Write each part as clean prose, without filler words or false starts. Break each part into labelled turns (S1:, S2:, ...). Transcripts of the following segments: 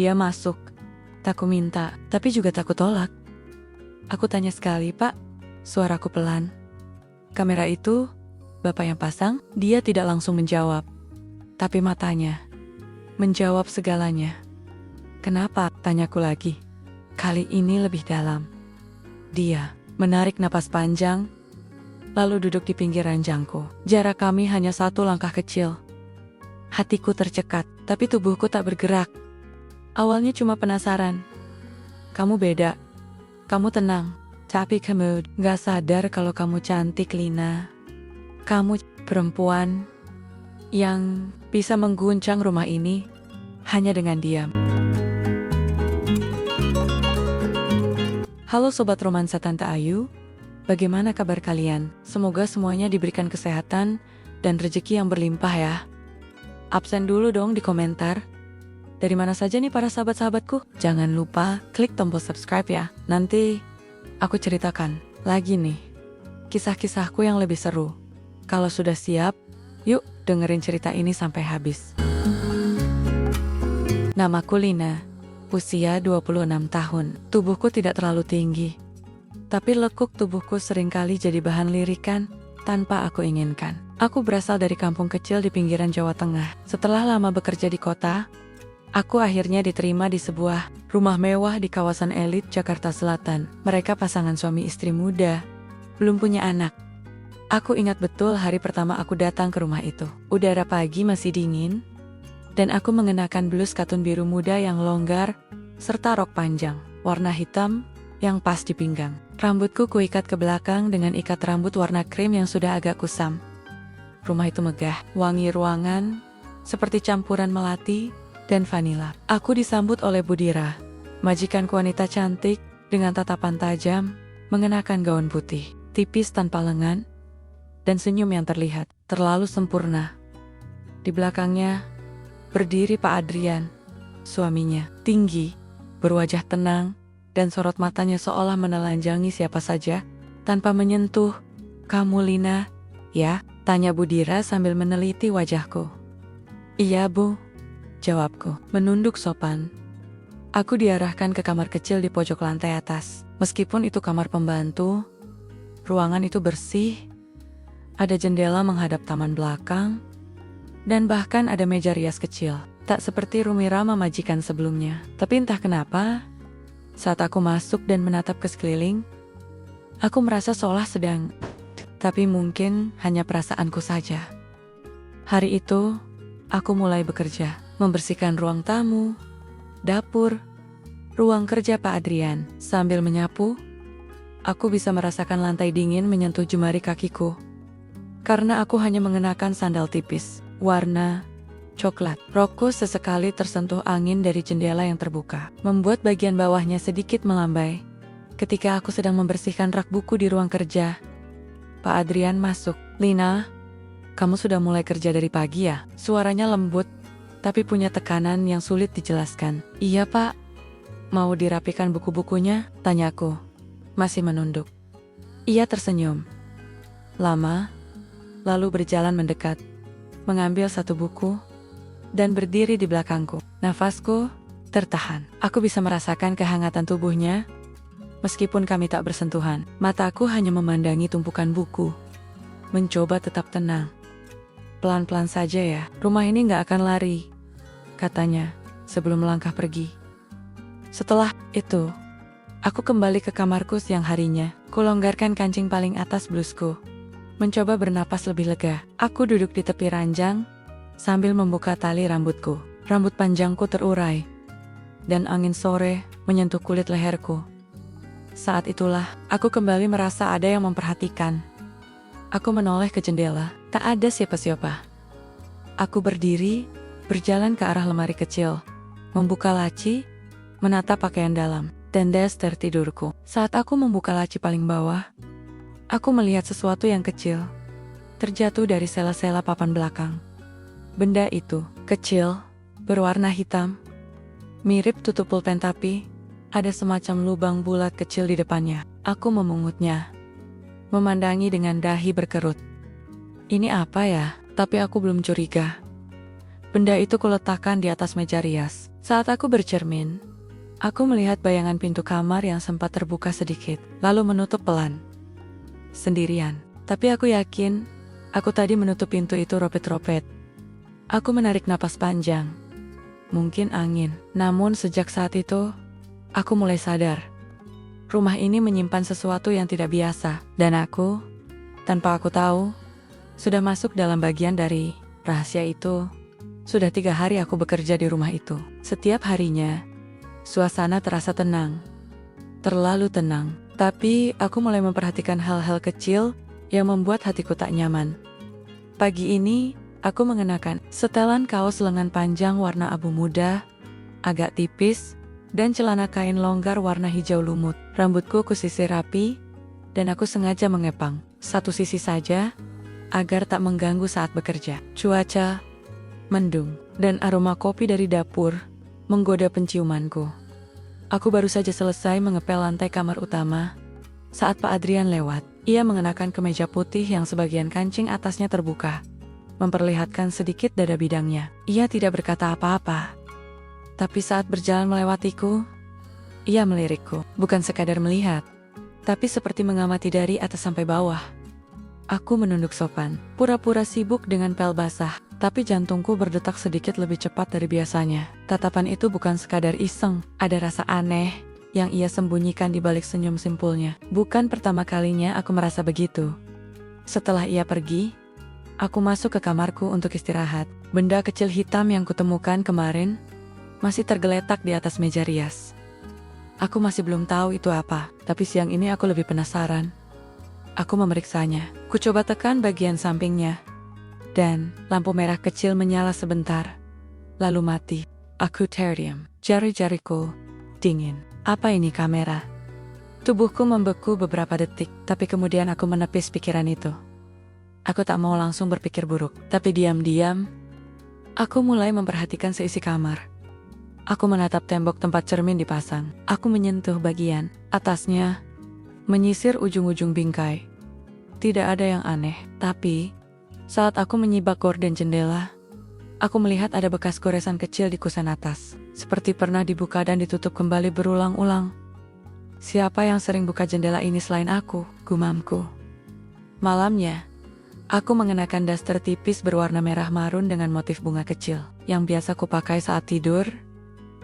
S1: Dia masuk. Tak ku minta, tapi juga tak ku tolak. Aku tanya sekali, "Pak?" Suaraku pelan. "Kamera itu Bapak yang pasang?" Dia tidak langsung menjawab. Tapi matanya menjawab segalanya. "Kenapa?" tanyaku lagi. Kali ini lebih dalam. Dia menarik napas panjang, lalu duduk di pinggir ranjangku. Jarak kami hanya 1 langkah kecil. Hatiku tercekat, tapi tubuhku tak bergerak. Awalnya cuma penasaran. "Kamu beda. Kamu tenang. Tapi kamu gak sadar kalau kamu cantik, Lina. Kamu perempuan yang bisa mengguncang rumah ini hanya dengan diam." Halo Sobat Romansa Tante Ayu, bagaimana kabar kalian? Semoga semuanya diberikan kesehatan dan rezeki yang berlimpah ya. Absen dulu dong di komentar. Dari mana saja nih para sahabat-sahabatku? Jangan lupa klik tombol subscribe ya. Nanti aku ceritakan lagi nih kisah-kisahku yang lebih seru. Kalau sudah siap, yuk dengerin cerita ini sampai habis. Namaku Lina, usia 26 tahun. Tubuhku tidak terlalu tinggi, tapi lekuk tubuhku seringkali jadi bahan lirikan tanpa aku inginkan. Aku berasal dari kampung kecil di pinggiran Jawa Tengah. Setelah lama bekerja di kota, aku akhirnya diterima di sebuah rumah mewah di kawasan elit Jakarta Selatan. Mereka pasangan suami istri muda, belum punya anak. Aku ingat betul hari pertama aku datang ke rumah itu. Udara pagi masih dingin, dan aku mengenakan blus katun biru muda yang longgar, serta rok panjang, warna hitam yang pas di pinggang. Rambutku kuikat ke belakang dengan ikat rambut warna krim yang sudah agak kusam. Rumah itu megah, wangi ruangan, seperti campuran melati dan vanila. Aku disambut oleh Budira, majikanku wanita cantik dengan tatapan tajam, mengenakan gaun putih, tipis tanpa lengan, dan senyum yang terlihat terlalu sempurna. Di belakangnya berdiri Pak Adrian, suaminya, tinggi, berwajah tenang, dan sorot matanya seolah menelanjangi siapa saja, tanpa menyentuh. "Kamu Lina, ya?" tanya Budira sambil meneliti wajahku. "Iya Bu," jawabku, menunduk sopan. Aku diarahkan ke kamar kecil di pojok lantai atas. Meskipun itu kamar pembantu, ruangan itu bersih, ada jendela menghadap taman belakang, dan bahkan ada meja rias kecil. Tak seperti Rumirama majikan sebelumnya. Tapi entah kenapa, saat aku masuk dan menatap ke sekeliling, aku merasa seolah sedang, tapi mungkin hanya perasaanku saja. Hari itu, aku mulai bekerja, membersihkan ruang tamu, dapur, ruang kerja Pak Adrian. Sambil menyapu, aku bisa merasakan lantai dingin menyentuh jemari kakiku. Karena aku hanya mengenakan sandal tipis, warna coklat. Rokku sesekali tersentuh angin dari jendela yang terbuka, membuat bagian bawahnya sedikit melambai. Ketika aku sedang membersihkan rak buku di ruang kerja, Pak Adrian masuk. "Lina, kamu sudah mulai kerja dari pagi ya?" Suaranya lembut, tapi punya tekanan yang sulit dijelaskan. "Iya Pak." "Mau dirapikan buku-bukunya?" tanyaku, masih menunduk. Ia tersenyum lama, lalu berjalan mendekat, mengambil satu buku, dan berdiri di belakangku. Nafasku tertahan. Aku bisa merasakan kehangatan tubuhnya, meskipun kami tak bersentuhan. Mataku hanya memandangi tumpukan buku, mencoba tetap tenang. "Pelan-pelan saja ya, rumah ini gak akan lari," katanya sebelum melangkah pergi. Setelah itu, aku kembali ke kamarku siang harinya. Kulonggarkan kancing paling atas blusku, mencoba bernapas lebih lega. Aku duduk di tepi ranjang sambil membuka tali rambutku. Rambut panjangku terurai, dan angin sore menyentuh kulit leherku. Saat itulah, aku kembali merasa ada yang memperhatikan. Aku menoleh ke jendela, tak ada siapa-siapa. Aku berdiri, berjalan ke arah lemari kecil, membuka laci, menatap pakaian dalam, dan daster tidurku. Saat aku membuka laci paling bawah, aku melihat sesuatu yang kecil, terjatuh dari sela-sela papan belakang. Benda itu, kecil, berwarna hitam, mirip tutup pulpen tapi ada semacam lubang bulat kecil di depannya. Aku memungutnya, memandangi dengan dahi berkerut. Ini apa ya? Tapi aku belum curiga. Benda itu kuletakkan di atas meja rias. Saat aku bercermin, aku melihat bayangan pintu kamar yang sempat terbuka sedikit, lalu menutup pelan. Sendirian. Tapi aku yakin, aku tadi menutup pintu itu ropet-ropet. Aku menarik napas panjang. Mungkin angin. Namun sejak saat itu, aku mulai sadar. Rumah ini menyimpan sesuatu yang tidak biasa. Dan aku, tanpa aku tahu, sudah masuk dalam bagian dari rahasia itu. Sudah 3 hari aku bekerja di rumah itu. Setiap harinya, suasana terasa tenang. Terlalu tenang. Tapi aku mulai memperhatikan hal-hal kecil yang membuat hatiku tak nyaman. Pagi ini, aku mengenakan setelan kaos lengan panjang warna abu muda, agak tipis, dan celana kain longgar warna hijau lumut. Rambutku kusisir rapi, dan aku sengaja mengepang satu sisi saja, agar tak mengganggu saat bekerja. Cuaca mendung, dan aroma kopi dari dapur menggoda penciumanku. Aku baru saja selesai mengepel lantai kamar utama saat Pak Adrian lewat. Ia mengenakan kemeja putih yang sebagian kancing atasnya terbuka, memperlihatkan sedikit dada bidangnya. Ia tidak berkata apa-apa, tapi saat berjalan melewatiku, ia melirikku. Bukan sekadar melihat, tapi seperti mengamati dari atas sampai bawah. Aku menunduk sopan, pura-pura sibuk dengan pel basah, tapi jantungku berdetak sedikit lebih cepat dari biasanya. Tatapan itu bukan sekadar iseng, ada rasa aneh yang ia sembunyikan di balik senyum simpulnya. Bukan pertama kalinya aku merasa begitu. Setelah ia pergi, aku masuk ke kamarku untuk istirahat. Benda kecil hitam yang kutemukan kemarin masih tergeletak di atas meja rias. Aku masih belum tahu itu apa, tapi siang ini aku lebih penasaran. Aku memeriksanya. Ku coba tekan bagian sampingnya, dan lampu merah kecil menyala sebentar, lalu mati. Aku terdiam. Jari-jariku dingin. Apa ini kamera? Tubuhku membeku beberapa detik, tapi kemudian aku menepis pikiran itu. Aku tak mau langsung berpikir buruk, tapi diam-diam, aku mulai memperhatikan seisi kamar. Aku menatap tembok tempat cermin dipasang. Aku menyentuh bagian atasnya, menyisir ujung-ujung bingkai. Tidak ada yang aneh, tapi saat aku menyibak gorden jendela, aku melihat ada bekas goresan kecil di kusen atas, seperti pernah dibuka dan ditutup kembali berulang-ulang. Siapa yang sering buka jendela ini selain aku? Gumamku. Malamnya, aku mengenakan daster tipis berwarna merah marun dengan motif bunga kecil, yang biasa kupakai saat tidur.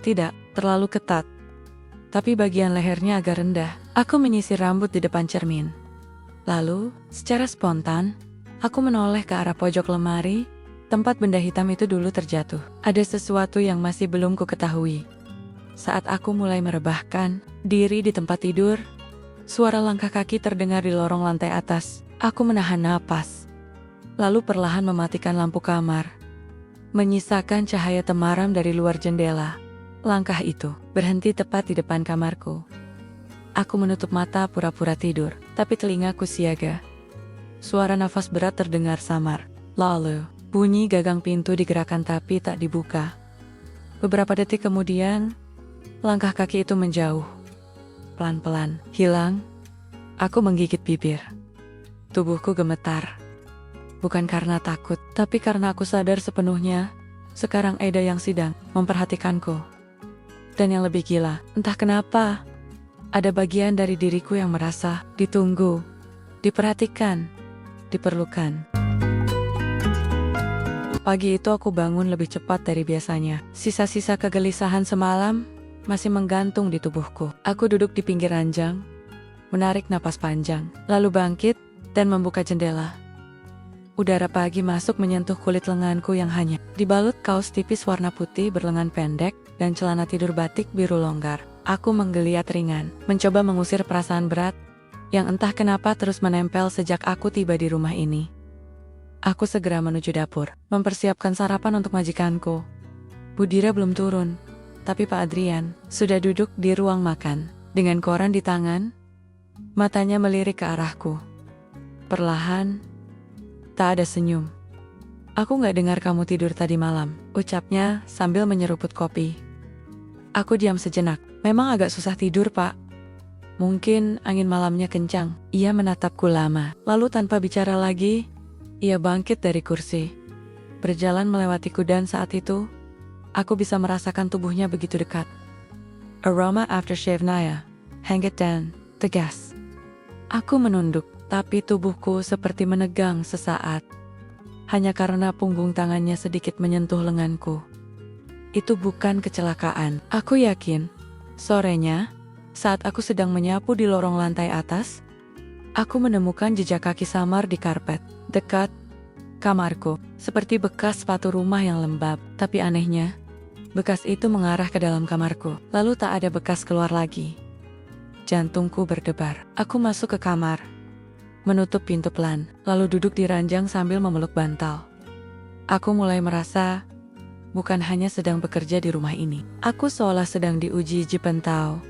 S1: Tidak terlalu ketat, tapi bagian lehernya agak rendah. Aku menyisir rambut di depan cermin. Lalu, secara spontan, aku menoleh ke arah pojok lemari, tempat benda hitam itu dulu terjatuh. Ada sesuatu yang masih belum ku ketahui. Saat aku mulai merebahkan diri di tempat tidur, suara langkah kaki terdengar di lorong lantai atas. Aku menahan napas, lalu perlahan mematikan lampu kamar, menyisakan cahaya temaram dari luar jendela. Langkah itu berhenti tepat di depan kamarku. Aku menutup mata pura-pura tidur, tapi telingaku siaga. Suara nafas berat terdengar samar. Lalu, bunyi gagang pintu digerakkan tapi tak dibuka. Beberapa detik kemudian, langkah kaki itu menjauh. Pelan-pelan, hilang. Aku menggigit bibir. Tubuhku gemetar. Bukan karena takut, tapi karena aku sadar sepenuhnya, sekarang Eda yang sedang memperhatikanku. Dan yang lebih gila, entah kenapa, ada bagian dari diriku yang merasa ditunggu, diperhatikan, diperlukan. Pagi itu aku bangun lebih cepat dari biasanya. Sisa-sisa kegelisahan semalam masih menggantung di tubuhku. Aku duduk di pinggir ranjang, menarik napas panjang, lalu bangkit dan membuka jendela. Udara pagi masuk menyentuh kulit lenganku yang hanya dibalut kaos tipis warna putih berlengan pendek dan celana tidur batik biru longgar. Aku menggeliat ringan, mencoba mengusir perasaan berat yang entah kenapa terus menempel sejak aku tiba di rumah ini. Aku segera menuju dapur, mempersiapkan sarapan untuk majikanku. Budira belum turun, tapi Pak Adrian sudah duduk di ruang makan. Dengan koran di tangan, matanya melirik ke arahku. Perlahan, tak ada senyum. Aku gak dengar kamu tidur tadi malam, ucapnya sambil menyeruput kopi. Aku diam sejenak. Memang agak susah tidur, Pak. Mungkin angin malamnya kencang. Ia menatapku lama. Lalu tanpa bicara lagi, ia bangkit dari kursi. berjalan melewatiku dan saat itu, aku bisa merasakan tubuhnya begitu dekat. Aroma aftershave Naya, hangat dan tegas. Aku menunduk, tapi tubuhku seperti menegang sesaat. Hanya karena punggung tangannya sedikit menyentuh lenganku. Itu bukan kecelakaan. Aku yakin, sorenya, saat aku sedang menyapu di lorong lantai atas, aku menemukan jejak kaki samar di karpet, dekat kamarku, seperti bekas sepatu rumah yang lembab. Tapi anehnya, bekas itu mengarah ke dalam kamarku, lalu tak ada bekas keluar lagi. Jantungku berdebar. Aku masuk ke kamar, menutup pintu pelan, lalu duduk di ranjang sambil memeluk bantal. Aku mulai merasa bukan hanya sedang bekerja di rumah ini. Aku seolah sedang diuji Jipentau.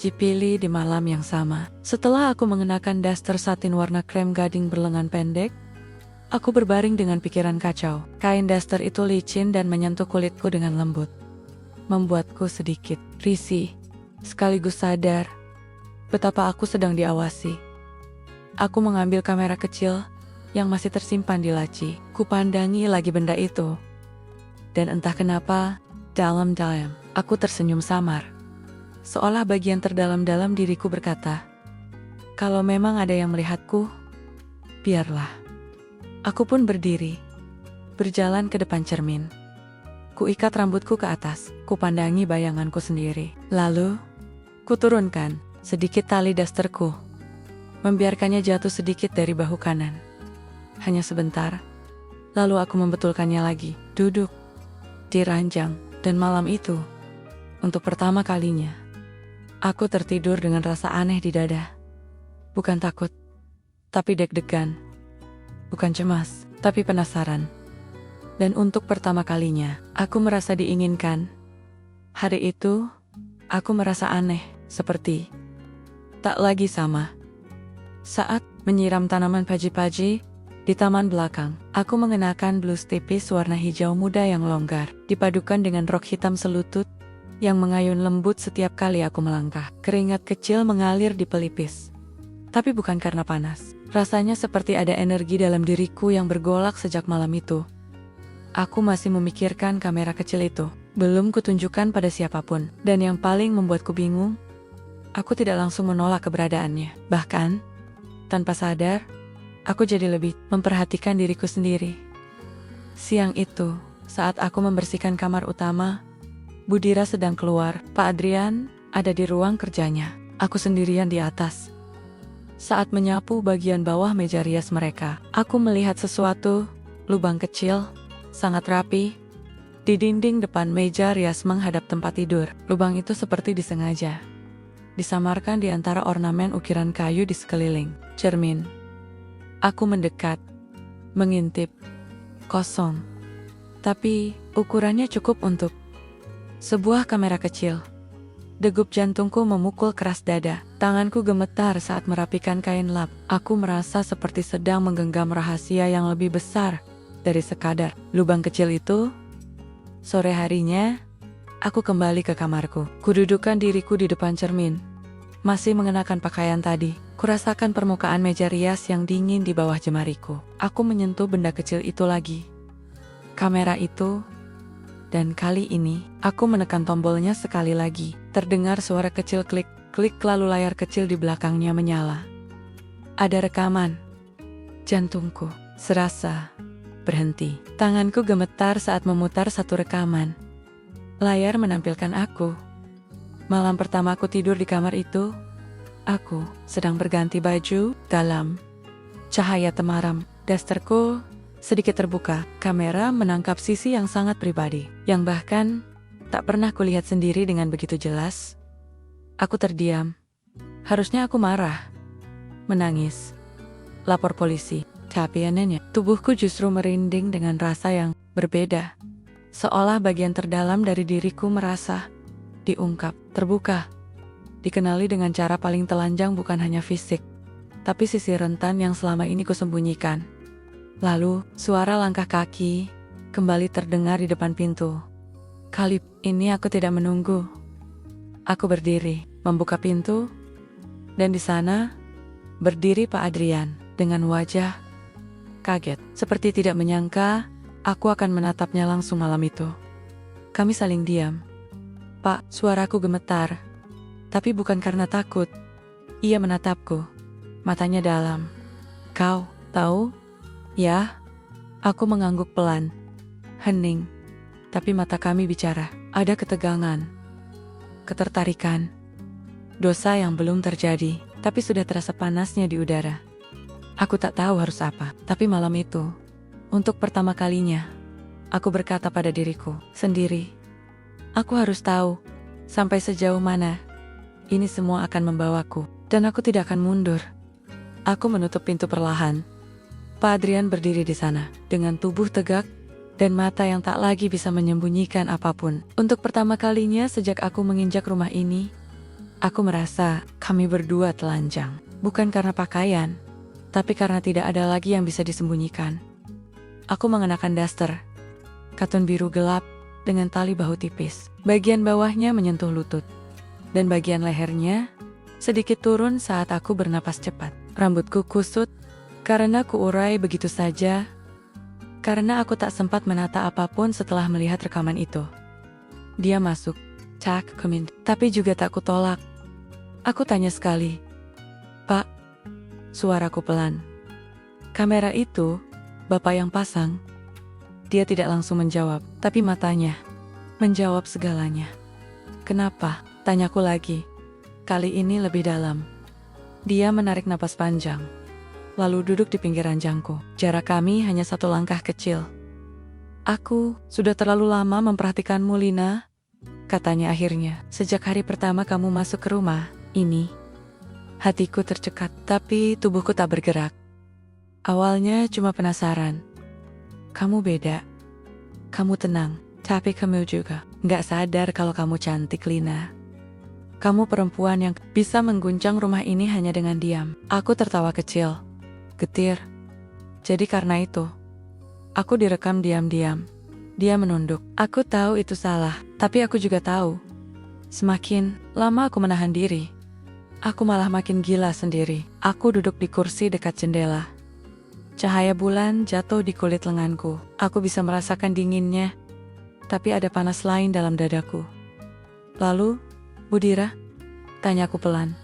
S1: Dipilih di malam yang sama. Setelah aku mengenakan daster satin warna krem gading berlengan pendek, aku berbaring dengan pikiran kacau. Kain daster itu licin dan menyentuh kulitku dengan lembut, membuatku sedikit risih, sekaligus sadar betapa aku sedang diawasi. Aku mengambil kamera kecil yang masih tersimpan di laci. Kupandangi lagi benda itu. Dan entah kenapa, dalam-dalam, aku tersenyum samar. Seolah bagian terdalam-dalam diriku berkata, kalau memang ada yang melihatku, biarlah. Aku pun berdiri, berjalan ke depan cermin. Kuikat rambutku ke atas, kupandangi bayanganku sendiri. Lalu, kuturunkan sedikit tali dasterku, membiarkannya jatuh sedikit dari bahu kanan. Hanya sebentar, lalu aku membetulkannya lagi, duduk di ranjang, dan malam itu, untuk pertama kalinya, aku tertidur dengan rasa aneh di dada. Bukan takut, tapi deg-degan. Bukan cemas, tapi penasaran. Dan untuk pertama kalinya, aku merasa diinginkan. Hari itu, aku merasa aneh, seperti tak lagi sama. Saat menyiram tanaman paji-paji di taman belakang, aku mengenakan blus tipis warna hijau muda yang longgar, dipadukan dengan rok hitam selutut yang mengayun lembut setiap kali aku melangkah. Keringat kecil mengalir di pelipis. Tapi bukan karena panas. Rasanya seperti ada energi dalam diriku yang bergolak sejak malam itu. Aku masih memikirkan kamera kecil itu. Belum kutunjukkan pada siapapun. Dan yang paling membuatku bingung, aku tidak langsung menolak keberadaannya. Bahkan, tanpa sadar, aku jadi lebih memperhatikan diriku sendiri. Siang itu, saat aku membersihkan kamar utama, Budira sedang keluar. Pak Adrian ada di ruang kerjanya. Aku sendirian di atas. Saat menyapu bagian bawah meja rias mereka, aku melihat sesuatu, lubang kecil, sangat rapi, di dinding depan meja rias menghadap tempat tidur. Lubang itu seperti disengaja disamarkan di antara ornamen ukiran kayu di sekeliling cermin. Aku mendekat, mengintip, kosong. Tapi ukurannya cukup untuk sebuah kamera kecil. Degup jantungku memukul keras dada. Tanganku gemetar saat merapikan kain lap. Aku merasa seperti sedang menggenggam rahasia yang lebih besar dari sekadar lubang kecil itu. Sore harinya, aku kembali ke kamarku. Kududukan diriku di depan cermin. Masih mengenakan pakaian tadi. Kurasakan permukaan meja rias yang dingin di bawah jemariku. Aku menyentuh benda kecil itu lagi. Kamera itu. Dan kali ini, aku menekan tombolnya sekali lagi. Terdengar suara kecil klik lalu layar kecil di belakangnya menyala. Ada rekaman. Jantungku serasa berhenti. Tanganku gemetar saat memutar satu rekaman. Layar menampilkan aku. Malam pertama aku tidur di kamar itu, aku sedang berganti baju dalam cahaya temaram. Dasterku sedikit terbuka. Kamera menangkap sisi yang sangat pribadi, yang bahkan tak pernah kulihat sendiri dengan begitu jelas. Aku terdiam. Harusnya aku marah, menangis, lapor polisi. Tapi anehnya, tubuhku justru merinding dengan rasa yang berbeda. Seolah bagian terdalam dari diriku merasa diungkap, terbuka. Dikenali dengan cara paling telanjang bukan hanya fisik, tapi sisi rentan yang selama ini kusembunyikan. Lalu, suara langkah kaki kembali terdengar di depan pintu. Kali ini aku tidak menunggu. Aku berdiri, membuka pintu, dan di sana berdiri Pak Adrian dengan wajah kaget, seperti tidak menyangka Aku akan menatapnya langsung malam itu. Kami saling diam. Pak, suaraku gemetar. Tapi bukan karena takut. Ia menatapku. Matanya dalam. Kau tahu? Ya. Aku mengangguk pelan. Hening. Tapi mata kami bicara. Ada ketegangan. Ketertarikan. Dosa yang belum terjadi, tapi sudah terasa panasnya di udara. Aku tak tahu harus apa. Tapi malam itu, untuk pertama kalinya, aku berkata pada diriku sendiri, aku harus tahu sampai sejauh mana ini semua akan membawaku, dan aku tidak akan mundur. Aku menutup pintu perlahan. Pak Adrian berdiri di sana, dengan tubuh tegak dan mata yang tak lagi bisa menyembunyikan apapun. Untuk pertama kalinya sejak aku menginjak rumah ini, aku merasa kami berdua telanjang. Bukan karena pakaian, tapi karena tidak ada lagi yang bisa disembunyikan. Aku mengenakan daster, katun biru gelap dengan tali bahu tipis. Bagian bawahnya menyentuh lutut, dan bagian lehernya sedikit turun saat aku bernapas cepat. Rambutku kusut karena kuurai begitu saja, karena aku tak sempat menata apapun setelah melihat rekaman itu. Dia masuk, tak kemin, tapi juga tak kutolak. Aku tanya sekali, Pak, suaraku pelan. Kamera itu, Bapak yang pasang. Dia tidak langsung menjawab, tapi matanya menjawab segalanya. Kenapa? Tanyaku lagi. Kali ini lebih dalam. Dia menarik napas panjang, lalu duduk di pinggir ranjangku. Jarak kami hanya satu langkah kecil. Aku sudah terlalu lama memperhatikanmu, Lina, katanya akhirnya. Sejak hari pertama kamu masuk ke rumah ini, hatiku tercekat, tapi tubuhku tak bergerak. Awalnya cuma penasaran. Kamu beda. Kamu tenang, tapi kamu juga gak sadar kalau kamu cantik, Lina. Kamu perempuan yang bisa mengguncang rumah ini hanya dengan diam. Aku tertawa kecil, getir. Jadi karena itu, aku direkam diam-diam. Dia menunduk. Aku tahu itu salah, tapi aku juga tahu, semakin lama aku menahan diri, aku malah makin gila sendiri. Aku duduk di kursi dekat jendela. Cahaya bulan jatuh di kulit lenganku. Aku bisa merasakan dinginnya, tapi ada panas lain dalam dadaku. Lalu, Budira? Tanyaku pelan.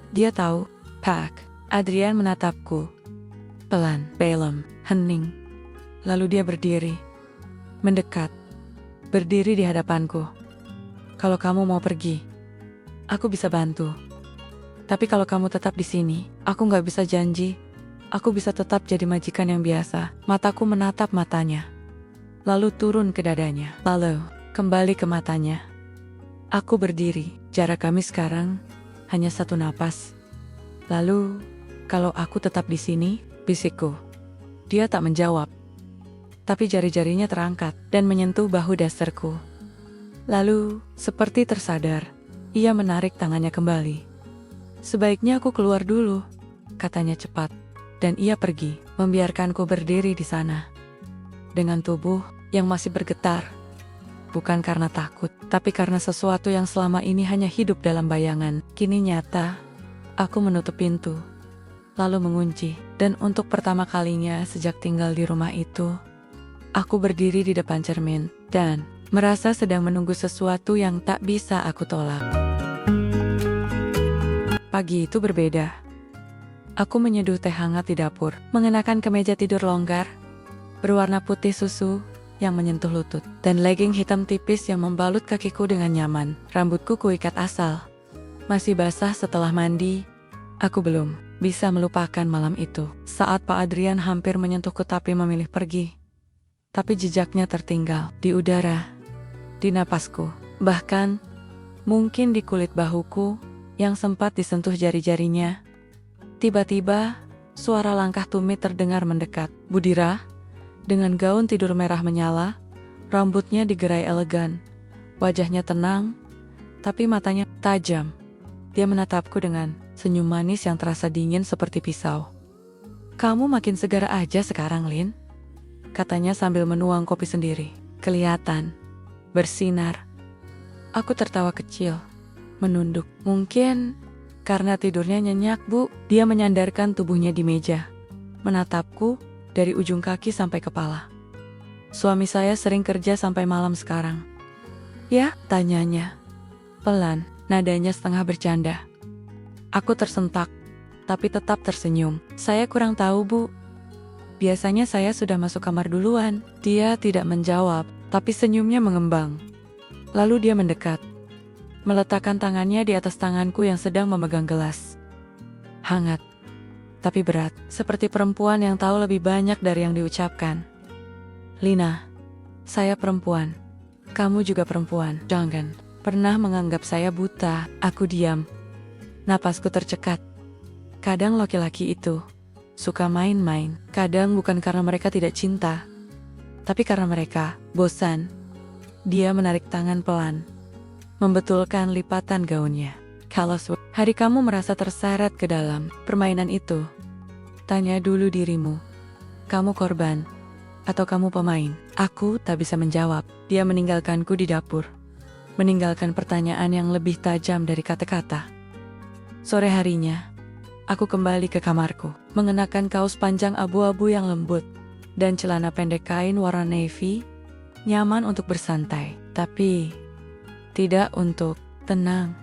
S1: Dia tahu, Pak. Adrian menatapku. Pelan, pelem, hening. Lalu dia berdiri. Mendekat. Berdiri di hadapanku. Kalau kamu mau pergi, aku bisa bantu. Tapi kalau kamu tetap di sini, aku gak bisa janji. Aku bisa tetap jadi majikan yang biasa. Mataku menatap matanya. Lalu turun ke dadanya. Lalu, kembali ke matanya. Aku berdiri. Jarak kami sekarang hanya satu napas. Lalu, kalau aku tetap di sini, bisikku. Dia tak menjawab. Tapi jari-jarinya terangkat dan menyentuh bahu dasarku. Lalu, seperti tersadar, ia menarik tangannya kembali. Sebaiknya aku keluar dulu, katanya cepat. Dan ia pergi, membiarkanku berdiri di sana. Dengan tubuh yang masih bergetar. Bukan karena takut, tapi karena sesuatu yang selama ini hanya hidup dalam bayangan. Kini nyata, aku menutup pintu, lalu mengunci. Dan untuk pertama kalinya sejak tinggal di rumah itu, aku berdiri di depan cermin, dan merasa sedang menunggu sesuatu yang tak bisa aku tolak. Pagi itu berbeda. Aku menyeduh teh hangat di dapur, mengenakan kemeja tidur longgar, berwarna putih susu yang menyentuh lutut, dan legging hitam tipis yang membalut kakiku dengan nyaman. Rambutku kuikat asal, masih basah setelah mandi. Aku belum bisa melupakan malam itu. Saat Pak Adrian hampir menyentuhku tapi memilih pergi. Tapi jejaknya tertinggal di udara, di napasku, bahkan mungkin di kulit bahuku yang sempat disentuh jari-jarinya. Tiba-tiba, suara langkah tumit terdengar mendekat. Budira, dengan gaun tidur merah menyala, rambutnya digerai elegan, wajahnya tenang, tapi matanya tajam. Dia menatapku dengan senyum manis yang terasa dingin seperti pisau. Kamu makin segar aja sekarang, Lin, katanya sambil menuang kopi sendiri. Kelihatan bersinar. Aku tertawa kecil, menunduk. Mungkin karena tidurnya nyenyak, Bu. Dia menyandarkan tubuhnya di meja, menatapku dari ujung kaki sampai kepala. Suami saya sering kerja sampai malam sekarang. Ya, tanyanya. Pelan, nadanya setengah bercanda. Aku tersentak, tapi tetap tersenyum. Saya kurang tahu, Bu. Biasanya saya sudah masuk kamar duluan. Dia tidak menjawab, tapi senyumnya mengembang. Lalu dia mendekat, meletakkan tangannya di atas tanganku yang sedang memegang gelas. Hangat, tapi berat, seperti perempuan yang tahu lebih banyak dari yang diucapkan. Lina, saya perempuan. Kamu juga perempuan. Jangan pernah menganggap saya buta. Aku diam. Napasku tercekat. Kadang laki-laki itu suka main-main. Kadang bukan karena mereka tidak cinta, tapi karena mereka bosan. Dia menarik tangan pelan, membetulkan lipatan gaunnya. Kalau hari kamu merasa terseret ke dalam permainan itu, tanya dulu dirimu. Kamu korban atau kamu pemain? Aku tak bisa menjawab. Dia meninggalkanku di dapur, meninggalkan pertanyaan yang lebih tajam dari kata-kata. Sore harinya, aku kembali ke kamarku, mengenakan kaos panjang abu-abu yang lembut dan celana pendek kain warna navy, nyaman untuk bersantai, tapi tidak untuk tenang.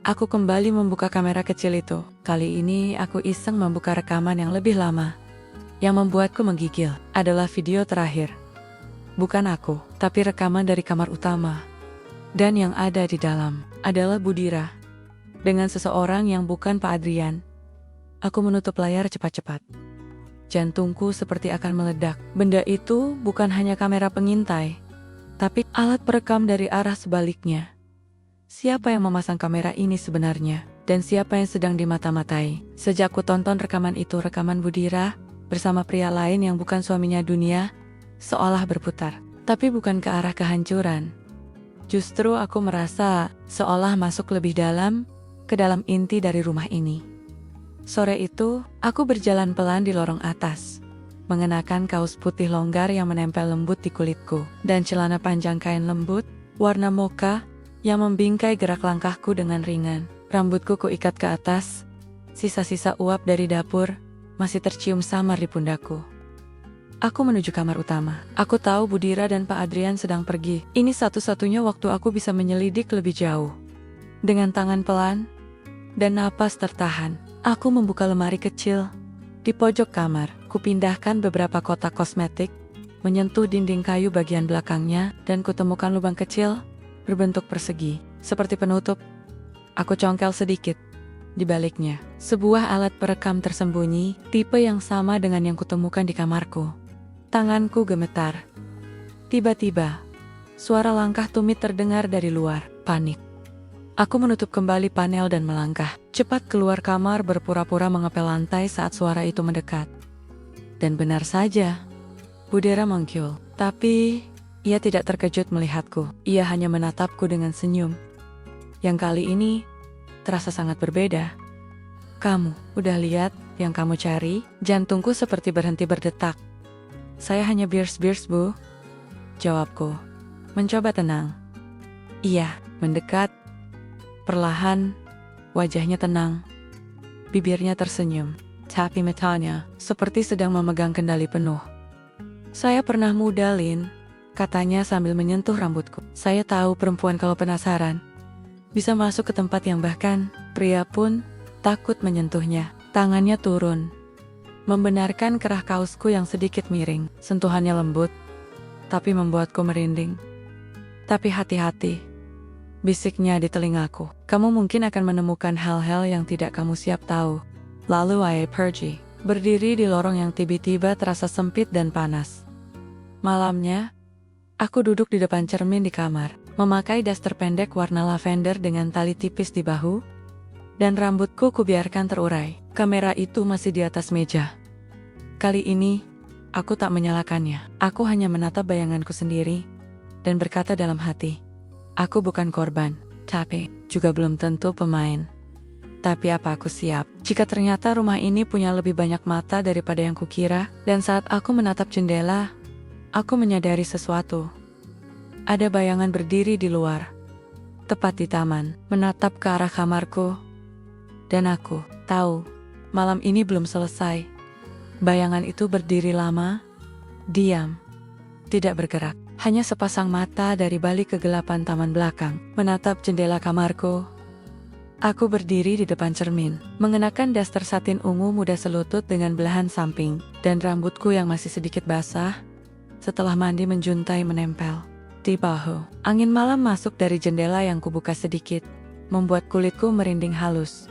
S1: Aku kembali membuka kamera kecil itu. Kali ini aku iseng membuka rekaman yang lebih lama. Yang membuatku menggigil adalah video terakhir. Bukan aku, tapi rekaman dari kamar utama. Dan yang ada di dalam adalah Budira dengan seseorang yang bukan Pak Adrian. Aku menutup layar cepat-cepat. Jantungku seperti akan meledak. Benda itu bukan hanya kamera pengintai, tapi alat perekam dari arah sebaliknya. Siapa yang memasang kamera ini sebenarnya? Dan siapa yang sedang dimata-matai? Sejak ku tonton rekaman itu, rekaman Budira bersama pria lain yang bukan suaminya Dunia, seolah berputar. Tapi bukan ke arah kehancuran. Justru aku merasa seolah masuk lebih dalam, ke dalam inti dari rumah ini. Sore itu, aku berjalan pelan di lorong atas, mengenakan kaos putih longgar yang menempel lembut di kulitku, dan celana panjang kain lembut, warna mocha, yang membingkai gerak langkahku dengan ringan. Rambutku kuikat ke atas, sisa-sisa uap dari dapur masih tercium samar di pundakku. Aku menuju kamar utama. Aku tahu Budira dan Pak Adrian sedang pergi. Ini satu-satunya waktu aku bisa menyelidik lebih jauh. Dengan tangan pelan dan napas tertahan, aku membuka lemari kecil di pojok kamar. Kupindahkan beberapa kotak kosmetik, menyentuh dinding kayu bagian belakangnya, dan kutemukan lubang kecil berbentuk persegi, seperti penutup. Aku congkel sedikit. Di baliknya, sebuah alat perekam tersembunyi, tipe yang sama dengan yang kutemukan di kamarku. Tanganku gemetar. Tiba-tiba, suara langkah tumit terdengar dari luar. Panik. Aku menutup kembali panel dan melangkah cepat keluar kamar, berpura-pura mengepel lantai saat suara itu mendekat. Dan benar saja, Budira mengkiul. Tapi ia tidak terkejut melihatku. Ia hanya menatapku dengan senyum. Yang kali ini terasa sangat berbeda. Kamu udah lihat yang kamu cari? Jantungku seperti berhenti berdetak. Saya hanya birs-birs, Bu. Jawabku, mencoba tenang. Iya, mendekat. Perlahan, wajahnya tenang. Bibirnya tersenyum, tapi matanya seperti sedang memegang kendali penuh. Saya pernah muda, Lin, katanya sambil menyentuh rambutku. Saya tahu perempuan kalau penasaran bisa masuk ke tempat yang bahkan pria pun takut menyentuhnya. Tangannya turun, membenarkan kerah kaosku yang sedikit miring. Sentuhannya lembut, tapi membuatku merinding. Tapi hati-hati, bisiknya di telingaku. Kamu mungkin akan menemukan hal-hal yang tidak kamu siap tahu. Lalu I pergi, berdiri di lorong yang tiba-tiba terasa sempit dan panas. Malamnya, aku duduk di depan cermin di kamar, memakai daster pendek warna lavender dengan tali tipis di bahu, dan rambutku kubiarkan terurai. Kamera itu masih di atas meja. Kali ini, aku tak menyalakannya. Aku hanya menatap bayanganku sendiri, dan berkata dalam hati, aku bukan korban, tapi juga belum tentu pemain. Tapi apa aku siap jika ternyata rumah ini punya lebih banyak mata daripada yang kukira? Dan saat aku menatap jendela, aku menyadari sesuatu. Ada bayangan berdiri di luar, tepat di taman, menatap ke arah kamarku. Dan aku tahu, malam ini belum selesai. Bayangan itu berdiri lama, diam, tidak bergerak. Hanya sepasang mata dari balik kegelapan taman belakang, menatap jendela kamarku. Aku berdiri di depan cermin, mengenakan daster satin ungu muda selutut dengan belahan samping, dan rambutku yang masih sedikit basah, setelah mandi menjuntai menempel di bahu. Angin malam masuk dari jendela yang kubuka sedikit, membuat kulitku merinding halus.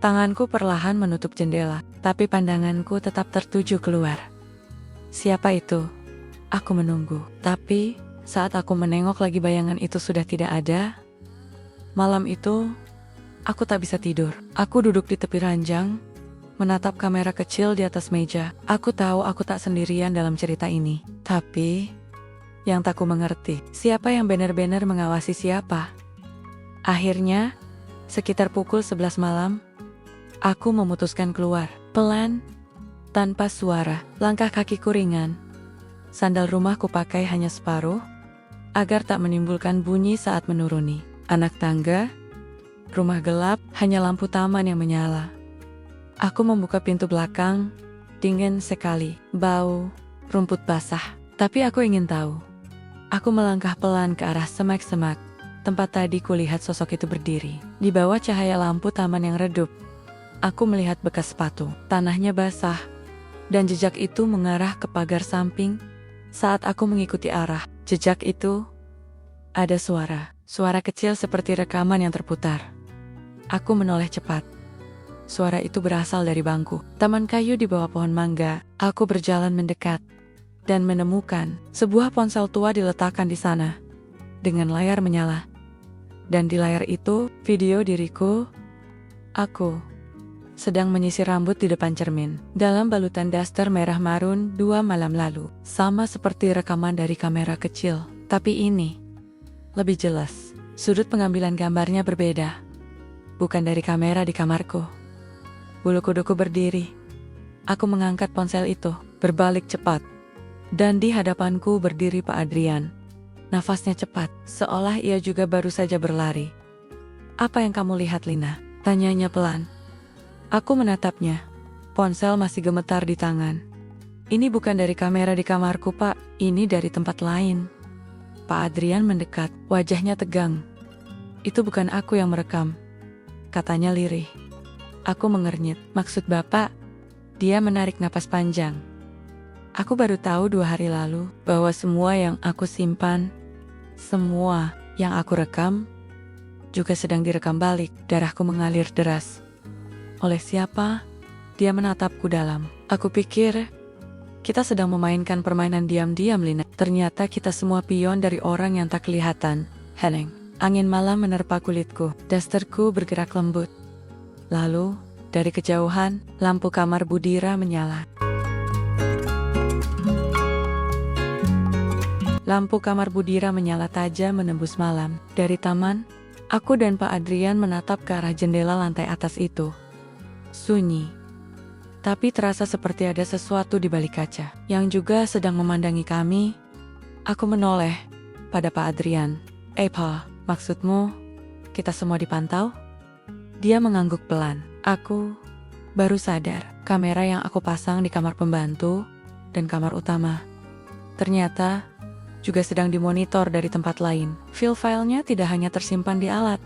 S1: Tanganku perlahan menutup jendela, tapi pandanganku tetap tertuju keluar. Siapa itu? Aku menunggu, tapi saat aku menengok lagi bayangan itu sudah tidak ada. Malam itu, aku tak bisa tidur. Aku duduk di tepi ranjang, menatap kamera kecil di atas meja. Aku tahu aku tak sendirian dalam cerita ini. Tapi, yang tak ku mengerti, siapa yang benar-benar mengawasi siapa? Akhirnya, sekitar pukul 11 malam, aku memutuskan keluar. Pelan, tanpa suara, langkah kakiku ringan. Sandal rumah kupakai hanya separuh, agar tak menimbulkan bunyi saat menuruni. Anak tangga, rumah gelap, hanya lampu taman yang menyala. Aku membuka pintu belakang, dingin sekali, bau rumput basah. Tapi aku ingin tahu. Aku melangkah pelan ke arah semak-semak, tempat tadi kulihat sosok itu berdiri. Di bawah cahaya lampu taman yang redup, aku melihat bekas sepatu. Tanahnya basah, dan jejak itu mengarah ke pagar samping. Saat aku mengikuti arah jejak itu, ada suara kecil seperti rekaman yang terputar. Aku menoleh cepat. Suara itu berasal dari bangku taman kayu di bawah pohon mangga. Aku berjalan mendekat dan menemukan sebuah ponsel tua diletakkan di sana dengan layar menyala. Dan di layar itu, video diriku. Aku sedang menyisir rambut di depan cermin, dalam balutan daster merah marun 2 malam lalu. Sama seperti rekaman dari kamera kecil, tapi ini lebih jelas. Sudut pengambilan gambarnya berbeda. Bukan dari kamera di kamarku. Bulu kuduku berdiri. Aku mengangkat ponsel itu, berbalik cepat. Dan di hadapanku berdiri Pak Adrian. Nafasnya cepat, seolah ia juga baru saja berlari. "Apa yang kamu lihat, Lina?" tanyanya pelan. Aku menatapnya. Ponsel masih gemetar di tangan. "Ini bukan dari kamera di kamarku, Pak. Ini dari tempat lain." Pak Adrian mendekat, wajahnya tegang. "Itu bukan aku yang merekam," katanya lirih. Aku mengernyit. "Maksud Bapak?" Dia menarik napas panjang. "Aku baru tahu 2 hari lalu bahwa semua yang aku simpan, semua yang aku rekam, juga sedang direkam balik." Darahku mengalir deras. "Oleh siapa?" Dia menatapku dalam. "Aku pikir kita sedang memainkan permainan diam-diam, Lina. Ternyata kita semua pion dari orang yang tak kelihatan." Heneng. Angin malam menerpa kulitku. Dasterku bergerak lembut. Lalu, dari kejauhan, lampu kamar Budira menyala. Lampu kamar Budira menyala tajam menembus malam. Dari taman, aku dan Pak Adrian menatap ke arah jendela lantai atas itu. Sunyi, tapi terasa seperti ada sesuatu di balik kaca yang juga sedang memandangi kami. Aku menoleh pada Pak Adrian. "Pa, maksudmu kita semua dipantau?" Dia mengangguk pelan. Aku baru sadar kamera yang aku pasang di kamar pembantu dan kamar utama ternyata juga sedang dimonitor dari tempat lain. Filenya tidak hanya tersimpan di alat,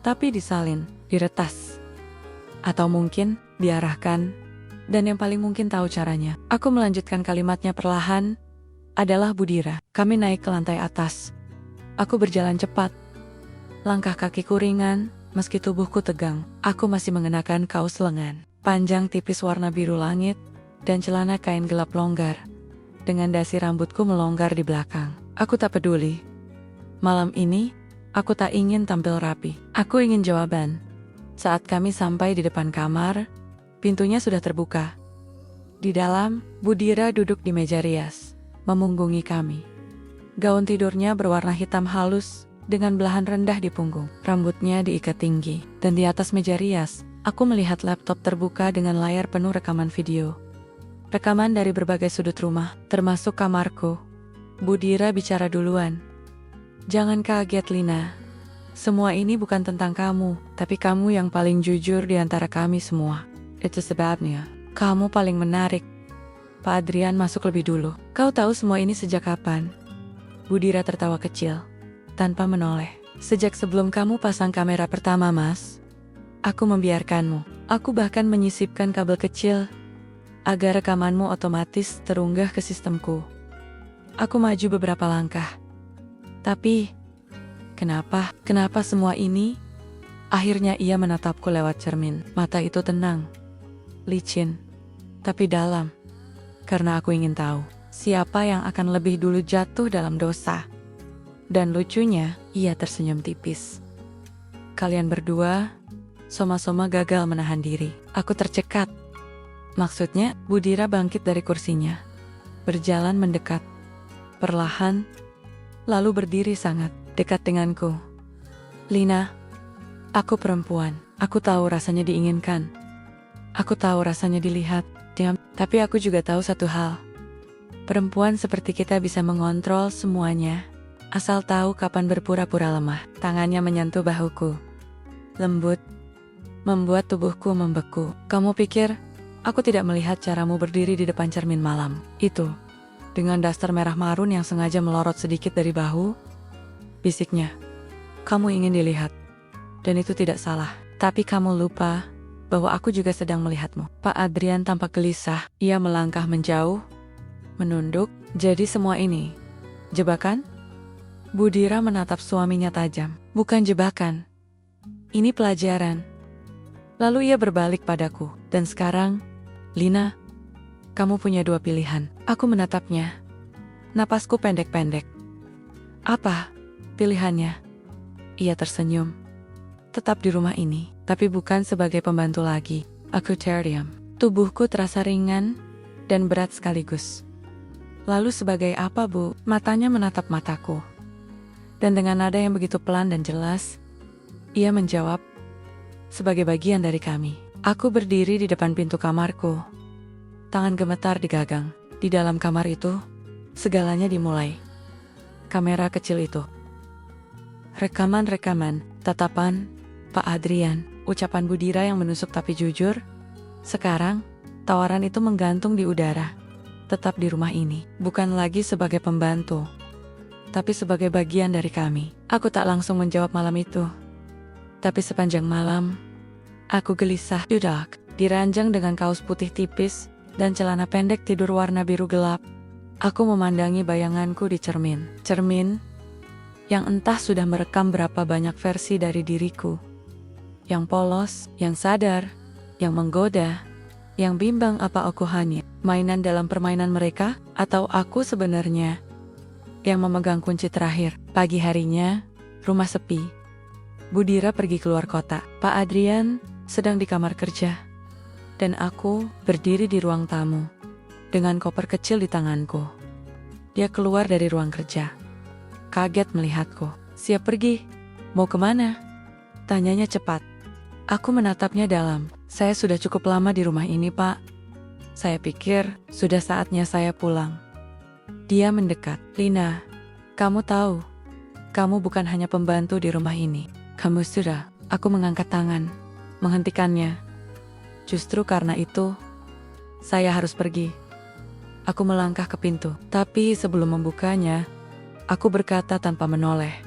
S1: tapi disalin, diretas, atau mungkin diarahkan, dan yang paling mungkin tahu caranya. Aku melanjutkan kalimatnya perlahan. "Adalah Budira." Kami naik ke lantai atas. Aku berjalan cepat. Langkah kakiku ringan, meski tubuhku tegang. Aku masih mengenakan kaos lengan panjang tipis warna biru langit, dan celana kain gelap longgar, dengan dasi rambutku melonggar di belakang. Aku tak peduli. Malam ini, aku tak ingin tampil rapi. Aku ingin jawaban. Saat kami sampai di depan kamar, pintunya sudah terbuka. Di dalam, Budira duduk di meja rias, memunggungi kami. Gaun tidurnya berwarna hitam halus, dengan belahan rendah di punggung. Rambutnya diikat tinggi, dan di atas meja rias, aku melihat laptop terbuka dengan layar penuh rekaman video. Rekaman dari berbagai sudut rumah, termasuk kamarku. Budira bicara duluan. "Jangan kaget, Lina. Semua ini bukan tentang kamu, tapi kamu yang paling jujur di antara kami semua. Itu sebabnya kamu paling menarik." Pak Adrian masuk lebih dulu. Kau tahu semua ini sejak kapan? Budira tertawa kecil, tanpa menoleh. Sejak sebelum kamu pasang kamera pertama, Mas. Aku membiarkanmu. Aku bahkan menyisipkan kabel kecil agar rekamanmu otomatis terunggah ke sistemku. Aku maju beberapa langkah. Tapi, kenapa semua ini? Akhirnya ia menatapku lewat cermin. Mata itu tenang, licin, tapi dalam. Karena aku ingin tahu, siapa yang akan lebih dulu jatuh dalam dosa. Dan lucunya, ia tersenyum tipis. Kalian berdua, soma-soma gagal menahan diri. Aku tercekat. Maksudnya, Budira bangkit dari kursinya. Berjalan mendekat. Perlahan, lalu berdiri sangat dekat denganku. Lina, aku perempuan. Aku tahu rasanya diinginkan. Aku tahu rasanya dilihat. Tapi aku juga tahu satu hal. Perempuan seperti kita bisa mengontrol semuanya. Asal tahu kapan berpura-pura lemah. Tangannya menyentuh bahuku. Lembut. Membuat tubuhku membeku. Kamu pikir aku tidak melihat caramu berdiri di depan cermin malam? Itu. Dengan daster merah marun yang sengaja melorot sedikit dari bahu. Bisiknya. Kamu ingin dilihat. Dan itu tidak salah. Tapi kamu lupa bahwa aku juga sedang melihatmu. Pak Adrian tampak gelisah. Ia melangkah menjauh, menunduk. Jadi semua ini jebakan? Budira menatap suaminya tajam. Bukan jebakan. Ini pelajaran. Lalu ia berbalik padaku. Dan sekarang, Lina, kamu punya dua pilihan. Aku menatapnya. Napasku pendek-pendek. Apa pilihannya? Ia tersenyum. Tetap di rumah ini, tapi bukan sebagai pembantu lagi. Aku terdiam. Tubuhku terasa ringan dan berat sekaligus. Lalu sebagai apa, Bu? Matanya menatap mataku. Dan dengan nada yang begitu pelan dan jelas, ia menjawab, sebagai bagian dari kami. Aku berdiri di depan pintu kamarku. Tangan gemetar di gagang. Di dalam kamar itu, segalanya dimulai. Kamera kecil itu. Rekaman-rekaman, tatapan Pak Adrian, ucapan Budira yang menusuk tapi jujur. Sekarang, tawaran itu menggantung di udara. Tetap di rumah ini, bukan lagi sebagai pembantu, tapi sebagai bagian dari kami. Aku tak langsung menjawab malam itu. Tapi sepanjang malam, aku gelisah, duduk, diranjang dengan kaos putih tipis dan celana pendek tidur warna biru gelap. Aku memandangi bayanganku di cermin. Cermin yang entah sudah merekam berapa banyak versi dari diriku. Yang polos, yang sadar, yang menggoda, yang bimbang apa aku hanya mainan dalam permainan mereka, atau aku sebenarnya yang memegang kunci terakhir. Pagi harinya, rumah sepi. Budira pergi keluar kota. Pak Adrian sedang di kamar kerja. Dan aku berdiri di ruang tamu, dengan koper kecil di tanganku. Dia keluar dari ruang kerja. Kaget melihatku. Siap pergi? Mau kemana? Tanyanya cepat. Aku menatapnya dalam. Saya sudah cukup lama di rumah ini, Pak. Saya pikir sudah saatnya saya pulang. Dia mendekat. Lina, kamu tahu, kamu bukan hanya pembantu di rumah ini. Kamu sudah. Aku mengangkat tangan, menghentikannya. Justru karena itu, saya harus pergi. Aku melangkah ke pintu. Tapi sebelum membukanya, aku berkata tanpa menoleh.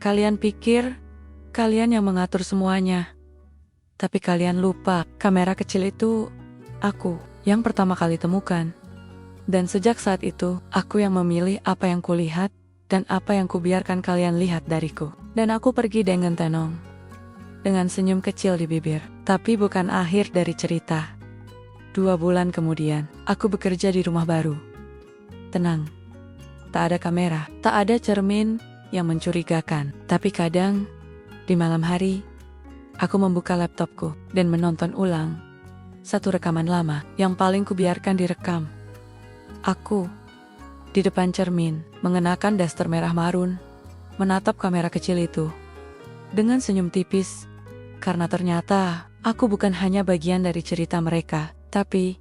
S1: Kalian pikir kalian yang mengatur semuanya. Tapi kalian lupa, kamera kecil itu aku yang pertama kali temukan. Dan sejak saat itu, aku yang memilih apa yang kulihat dan apa yang kubiarkan kalian lihat dariku. Dan aku pergi dengan tenang, dengan senyum kecil di bibir. Tapi bukan akhir dari cerita. 2 bulan kemudian, aku bekerja di rumah baru. Tenang. Tak ada kamera, tak ada cermin yang mencurigakan. Tapi kadang, di malam hari, aku membuka laptopku dan menonton ulang satu rekaman lama yang paling kubiarkan direkam. Aku, di depan cermin, mengenakan daster merah marun, menatap kamera kecil itu dengan senyum tipis, karena ternyata aku bukan hanya bagian dari cerita mereka, tapi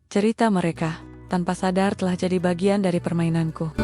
S1: cerita mereka tanpa sadar telah jadi bagian dari permainanku.